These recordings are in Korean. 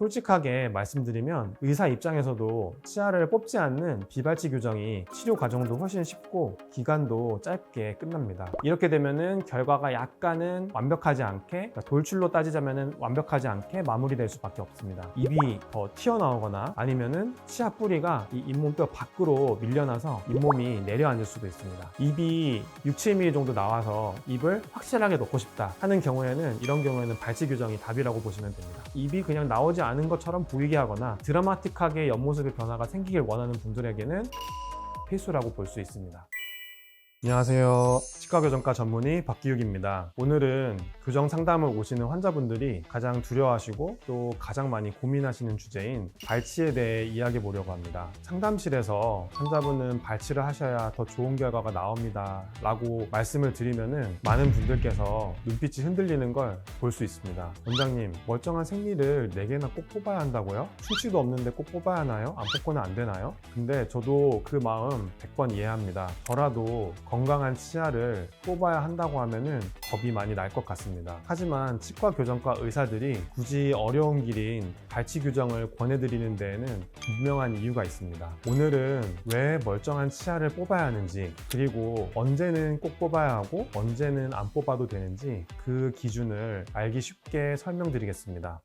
솔직하게 말씀드리면 의사 입장에서도 치아를 뽑지 않는 비발치 교정이 치료 과정도 훨씬 쉽고 기간도 짧게 끝납니다. 이렇게 되면은 결과가 약간은 완벽하지 않게, 그러니까 돌출로 따지자면은 완벽하지 않게 마무리될 수밖에 없습니다. 입이 더 튀어나오거나 아니면은 치아 뿌리가 이 잇몸뼈 밖으로 밀려나서 잇몸이 내려앉을 수도 있습니다. 입이 6, 7mm 정도 나와서 입을 확실하게 넣고 싶다 하는 경우에는, 이런 경우에는 발치 교정이 답이라고 보시면 됩니다. 입이 그냥 나오지 않은 것처럼 보이게 하거나 드라마틱하게 옆모습의 변화가 생기길 원하는 분들에게는 필수라고 볼 수 있습니다. 안녕하세요. 치과교정과 전문의 박기욱입니다. 오늘은 교정 상담을 오시는 환자분들이 가장 두려워하시고 또 가장 많이 고민하시는 주제인 발치에 대해 이야기해 보려고 합니다. 상담실에서 환자분은 발치를 하셔야 더 좋은 결과가 나옵니다 라고 말씀을 드리면은 많은 분들께서 눈빛이 흔들리는 걸 볼 수 있습니다. 원장님, 멀쩡한 생리를 4개나 꼭 뽑아야 한다고요? 충치도 없는데 꼭 뽑아야 하나요? 안 뽑고는 안 되나요? 근데 저도 그 마음 100번 이해합니다. 저라도 건강한 치아를 뽑아야 한다고 하면은 겁이 많이 날 것 같습니다. 하지만 치과 교정과 의사들이 굳이 어려운 길인 발치 교정을 권해드리는 데에는 분명한 이유가 있습니다. 오늘은 왜 멀쩡한 치아를 뽑아야 하는지, 그리고 언제는 꼭 뽑아야 하고 언제는 안 뽑아도 되는지 그 기준을 알기 쉽게 설명드리겠습니다.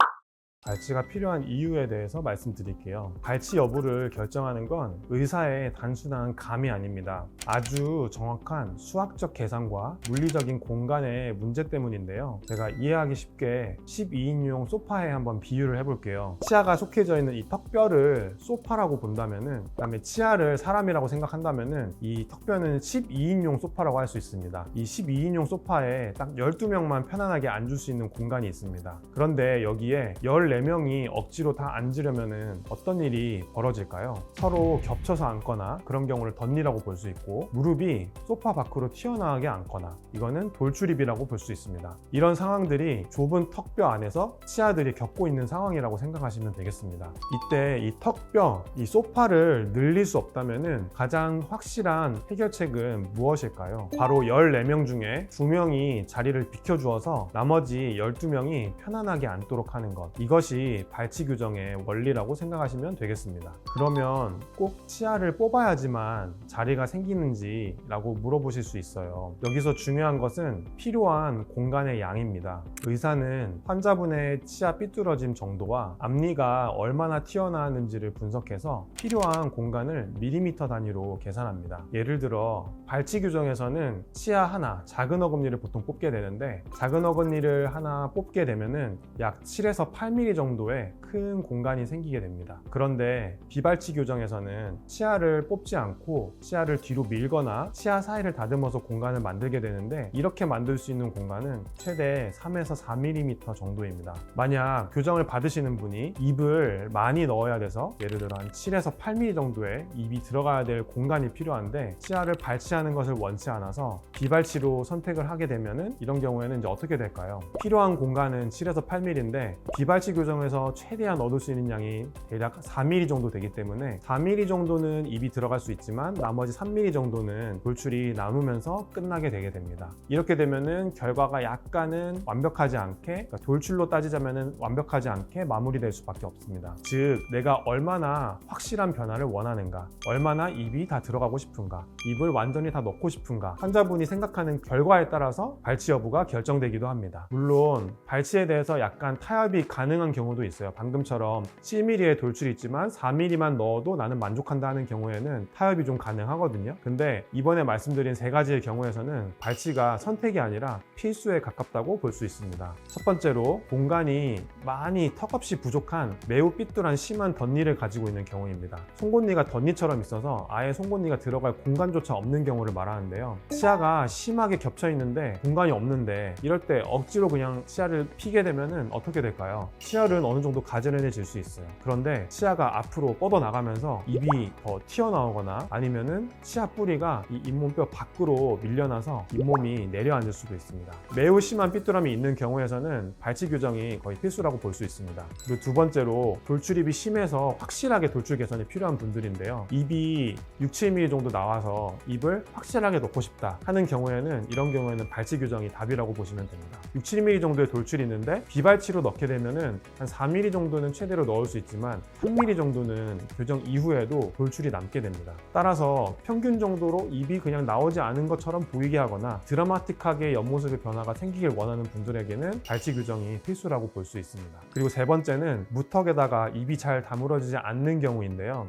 발치가 필요한 이유에 대해서 말씀드릴게요. 발치 여부를 결정하는 건 의사의 단순한 감이 아닙니다. 아주 정확한 수학적 계산과 물리적인 공간의 문제 때문인데요. 제가 이해하기 쉽게 12인용 소파에 한번 비유를 해볼게요. 치아가 속해져 있는 이 턱뼈를 소파라고 본다면은, 그다음에 치아를 사람이라고 생각한다면은 이 턱뼈는 12인용 소파라고 할 수 있습니다. 이 12인용 소파에 딱 12명만 편안하게 앉을 수 있는 공간이 있습니다. 그런데 여기에 14명이 억지로 다 앉으려면은 어떤 일이 벌어질까요? 서로 겹쳐서 앉거나, 그런 경우를 덧니라고 볼 수 있고, 무릎이 소파 밖으로 튀어나가게 앉거나, 이거는 돌출입이라고 볼 수 있습니다. 이런 상황들이 좁은 턱뼈 안에서 치아들이 겪고 있는 상황이라고 생각하시면 되겠습니다. 이때 이 턱뼈, 이 소파를 늘릴 수 없다면은 가장 확실한 해결책은 무엇일까요? 바로 14명 중에 2명이 자리를 비켜주어서 나머지 12명이 편안하게 앉도록 하는 것, 이것이 발치 교정의 원리라고 생각하시면 되겠습니다. 그러면 꼭 치아를 뽑아야지만 자리가 생기는지 라고 물어보실 수 있어요. 여기서 중요한 것은 필요한 공간의 양입니다. 의사는 환자분의 치아 삐뚤어짐 정도와 앞니가 얼마나 튀어나왔는지를 분석해서 필요한 공간을 밀리미터 단위로 계산합니다. 예를 들어 발치 교정에서는 치아 하나, 작은 어금니를 보통 뽑게 되는데, 작은 어금니를 하나 뽑게 되면은 약 7에서 8mm 정도의 큰 공간이 생기게 됩니다. 그런데 비발치 교정에서는 치아를 뽑지 않고 치아를 뒤로 밀거나 치아 사이를 다듬어서 공간을 만들게 되는데, 이렇게 만들 수 있는 공간은 최대 3에서 4mm 정도입니다. 만약 교정을 받으시는 분이 입을 많이 넣어야 돼서 예를 들어 한 7에서 8mm 정도의 입이 들어가야 될 공간이 필요한데 치아를 발치하는 것을 원치 않아서 비발치로 선택을 하게 되면은, 이런 경우에는 이제 어떻게 될까요? 필요한 공간은 7에서 8mm인데 비발치 교정에서 최대한 얻을 수 있는 양이 대략 4mm 정도 되기 때문에 4mm 정도는 입이 들어갈 수 있지만 나머지 3mm 정도는 돌출이 남으면서 끝나게 되게 됩니다. 이렇게 되면은 결과가 약간은 완벽하지 않게, 그러니까 돌출로 따지자면은 완벽하지 않게 마무리될 수밖에 없습니다. 즉, 내가 얼마나 확실한 변화를 원하는가, 얼마나 입이 다 들어가고 싶은가, 입을 완전히 다 넣고 싶은가, 환자분이 생각하는 결과에 따라서 발치 여부가 결정되기도 합니다. 물론 발치에 대해서 약간 타협이 가능한 경우도 있어요. 방금처럼 7mm의 돌출이 있지만 4mm만 넣어도 나는 만족한다 하는 경우에는 타협이 좀 가능하거든요. 근데 이번에 말씀드린 3가지의 경우에서는 발치가 선택이 아니라 필수에 가깝다고 볼 수 있습니다. 첫 번째로, 공간이 많이 턱없이 부족한 매우 삐뚤한 심한 덧니를 가지고 있는 경우입니다. 송곳니가 덧니처럼 있어서 아예 송곳니가 들어갈 공간조차 없는 경우를 말하는데요. 치아가 심하게 겹쳐 있는데 공간이 없는데, 이럴 때 억지로 그냥 치아를 피게 되면은 어떻게 될까요? 치열은 어느 정도 가지런해질 수 있어요. 그런데 치아가 앞으로 뻗어나가면서 입이 더 튀어나오거나 아니면은 치아 뿌리가 이 잇몸뼈 밖으로 밀려나서 잇몸이 내려앉을 수도 있습니다. 매우 심한 삐뚤함이 있는 경우에서는 발치 교정이 거의 필수라고 볼 수 있습니다. 그리고 두 번째로, 돌출입이 심해서 확실하게 돌출 개선이 필요한 분들인데요. 입이 6, 7mm 정도 나와서 입을 확실하게 넣고 싶다 하는 경우에는, 이런 경우에는 발치 교정이 답이라고 보시면 됩니다. 6, 7mm 정도의 돌출이 있는데 비발치로 넣게 되면은 한 4mm 정도는 최대로 넣을 수 있지만 3mm 정도는 교정 이후에도 돌출이 남게 됩니다. 따라서 평균 정도로 입이 그냥 나오지 않은 것처럼 보이게 하거나 드라마틱하게 옆모습의 변화가 생기길 원하는 분들에게는 발치 교정이 필수라고 볼 수 있습니다. 그리고 세 번째는 무턱에다가 입이 잘 다물어지지 않는 경우인데요.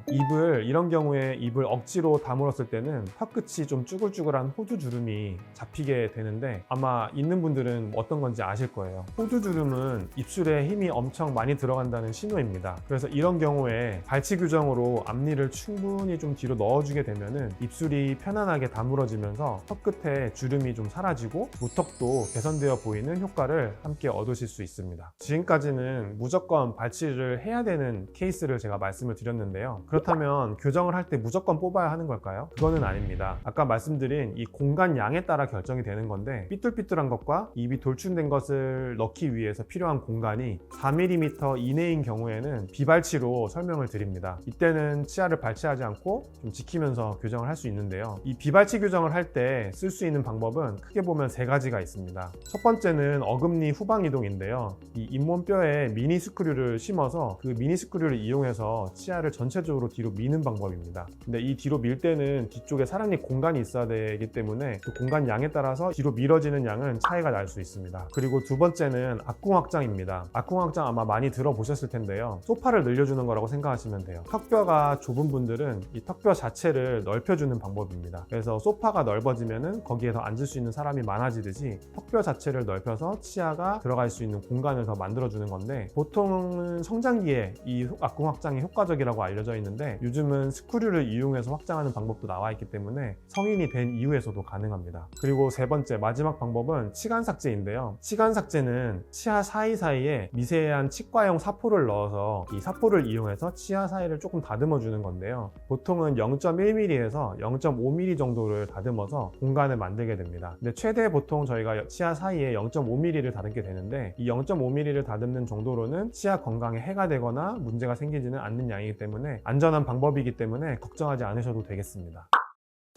이런 경우에 입을 억지로 다물었을 때는 혀끝이 좀 쭈글쭈글한 호두 주름이 잡히게 되는데 아마 있는 분들은 어떤 건지 아실 거예요. 호두 주름은 입술에 힘이 엄청 많이 들어간다는 신호입니다. 그래서 이런 경우에 발치 교정으로 앞니를 충분히 좀 뒤로 넣어주게 되면은 입술이 편안하게 다물어지면서 혀끝에 주름이 좀 사라지고 무턱도 개선되어 보이는 효과를 함께 얻으실 수 있습니다. 지금까지는 무조건 발치를 해야 되는 케이스를 제가 말씀을 드렸는데요. 그렇다면 교정을 할 때 무조건 뽑아야 하는 걸까요? 그거는 아닙니다. 아까 말씀드린 이 공간 양에 따라 결정이 되는 건데 삐뚤삐뚤한 것과 입이 돌출된 것을 넣기 위해서 필요한 공간이 4mm 이내인 경우에는 비발치로 설명을 드립니다. 이때는 치아를 발치하지 않고 좀 지키면서 교정을 할 수 있는데요. 이 비발치 교정을 할 때 쓸 수 있는 방법은 크게 보면 세 가지가 있습니다. 첫 번째는 어금니 후방 이동인데요. 이 잇몸뼈에 미니 스크류를 심어서 그 미니 스크류를 이용해서 치아를 전체적으로 뒤로 미는 방법입니다. 근데 이 뒤로 밀 때는 뒤쪽에 사랑니 공간이 있어야 되기 때문에 그 공간 양에 따라서 뒤로 밀어지는 양은 차이가 날 수 있습니다. 그리고 두 번째는 악궁 확장입니다. 악궁 확장 아마 많이 들어보셨을 텐데요. 소파를 늘려주는 거라고 생각하시면 돼요. 턱뼈가 좁은 분들은 이 턱뼈 자체를 넓혀주는 방법입니다. 그래서 소파가 넓어지면은 거기에 더 앉을 수 있는 사람이 많아지듯이 턱뼈 자체를 넓혀서 치아가 들어갈 수 있는 공간을 더 만들어주는 건데 보통은 성장기에 이 악궁 확장이 효과적이라고 알려져 있는데 요즘은 스크류를 이용해서 확장하는 방법도 나와 있기 때문에 성인이 된 이후에서도 가능합니다. 그리고 세 번째 마지막 방법은 치간 삭제인데요. 치간 삭제는 치아 사이사이에 미세한 치과용 사포를 넣어서 이 사포를 이용해서 치아 사이를 조금 다듬어 주는 건데요. 보통은 0.1mm에서 0.5mm 정도를 다듬어서 공간을 만들게 됩니다. 근데 최대 보통 저희가 치아 사이에 0.5mm를 다듬게 되는데 이 0.5mm를 다듬는 정도로는 치아 건강에 해가 되거나 문제가 생기지는 않는 양이기 때문에 안전한 방법이기 때문에 걱정하지 않으셔도 되겠습니다.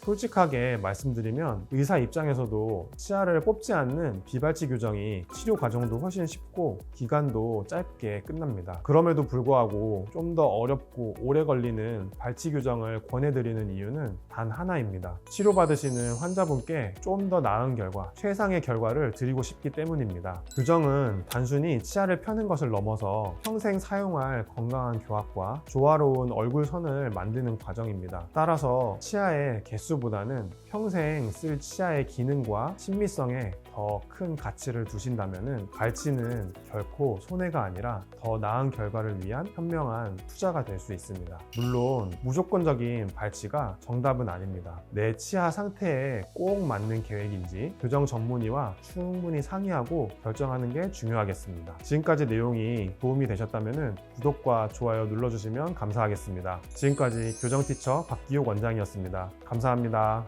솔직하게 말씀드리면 의사 입장에서도 치아를 뽑지 않는 비발치 교정이 치료 과정도 훨씬 쉽고 기간도 짧게 끝납니다. 그럼에도 불구하고 좀 더 어렵고 오래 걸리는 발치 교정을 권해드리는 이유는 단 하나입니다. 치료받으시는 환자분께 좀 더 나은 결과, 최상의 결과를 드리고 싶기 때문입니다. 교정은 단순히 치아를 펴는 것을 넘어서 평생 사용할 건강한 교합과 조화로운 얼굴선을 만드는 과정입니다. 따라서 치아의 개수보다는 평생 쓸 치아의 기능과 친미성에 더 큰 가치를 두신다면 발치는 결코 손해가 아니라 더 나은 결과를 위한 현명한 투자가 될 수 있습니다. 물론 무조건적인 발치가 정답은 아닙니다. 내 치아 상태에 꼭 맞는 계획인지 교정 전문의와 충분히 상의하고 결정하는 게 중요하겠습니다. 지금까지 내용이 도움이 되셨다면 구독과 좋아요 눌러주시면 감사하겠습니다. 지금까지 교정티처 박기옥 원장이었습니다. 감사합니다.